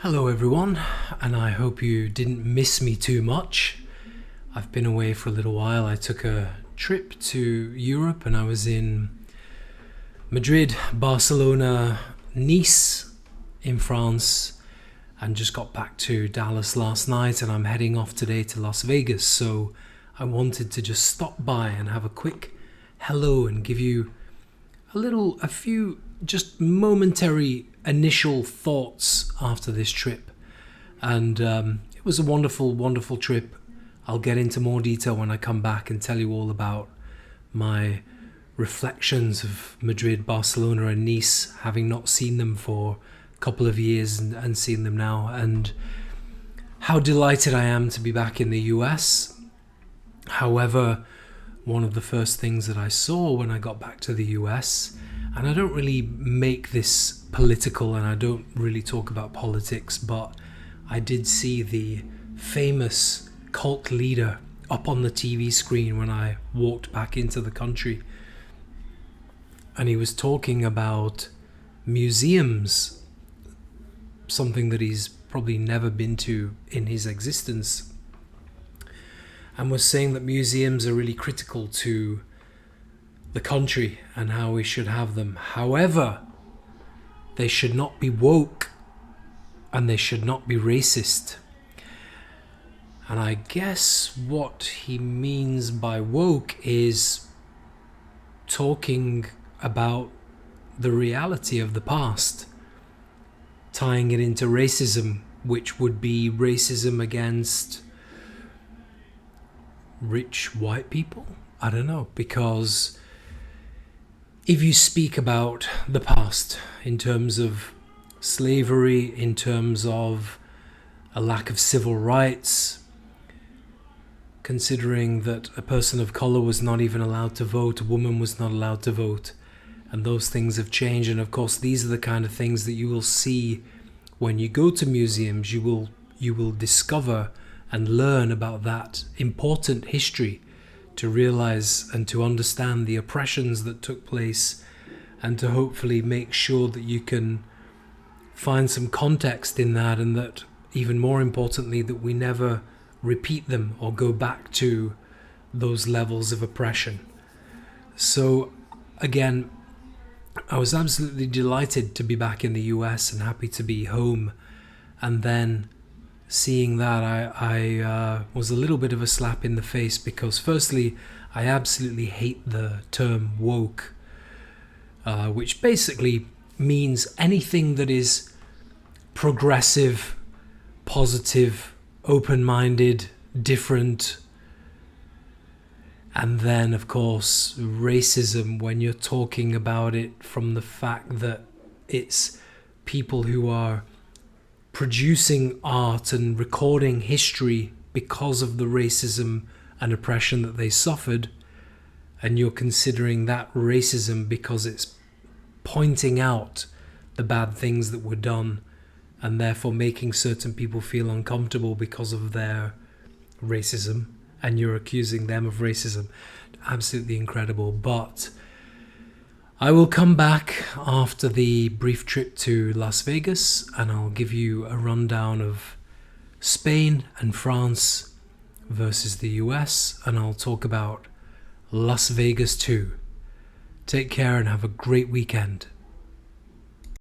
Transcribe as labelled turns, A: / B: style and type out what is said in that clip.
A: Hello, everyone, and I hope you didn't miss me too much. I've been away for a little while. I took a trip to Europe and I was in Madrid, Barcelona, Nice in France, and just got back to Dallas last night, and I'm heading off today to Las Vegas. So I wanted to just stop by and have a quick hello and give you a few just momentary initial thoughts after this trip. And it was a wonderful trip. I'll get into more detail when I come back and tell you all about my reflections of Madrid, Barcelona and Nice, having not seen them for a couple of years and seen them now, and how delighted I am to be back in the US. However, one of the first things that I saw when I got back to the US, and I don't really make this political and I don't really talk about politics, but I did see the famous cult leader up on the TV screen when I walked back into the country. And he was talking about museums, something that he's probably never been to in his existence, and was saying that museums are really critical to the country and how we should have them. However, they should not be woke and they should not be racist. And I guess what he means by woke is talking about the reality of the past, tying it into racism, which would be racism against rich white people. I don't know, because if you speak about the past in terms of slavery, in terms of a lack of civil rights, considering that a person of color was not even allowed to vote, a woman was not allowed to vote, and those things have changed. And of course, these are the kind of things that you will see when you go to museums. You will discover and learn about that important history, to realize and to understand the oppressions that took place, and to hopefully make sure that you can find some context in that, and that, even more importantly, that we never repeat them or go back to those levels of oppression. So again, I was absolutely delighted to be back in the US and happy to be home. And then seeing that, I was a little bit of a slap in the face, because firstly, I absolutely hate the term woke, which basically means anything that is progressive, positive, open-minded, different. And then, of course, racism, when you're talking about it from the fact that it's people who are producing art and recording history because of the racism and oppression that they suffered, and you're considering that racism because it's pointing out the bad things that were done, and therefore making certain people feel uncomfortable because of their racism, and you're accusing them of racism. Absolutely incredible. But I will come back after the brief trip to Las Vegas, and I'll give you a rundown of Spain and France versus the US, and I'll talk about Las Vegas too. Take care and have a great weekend.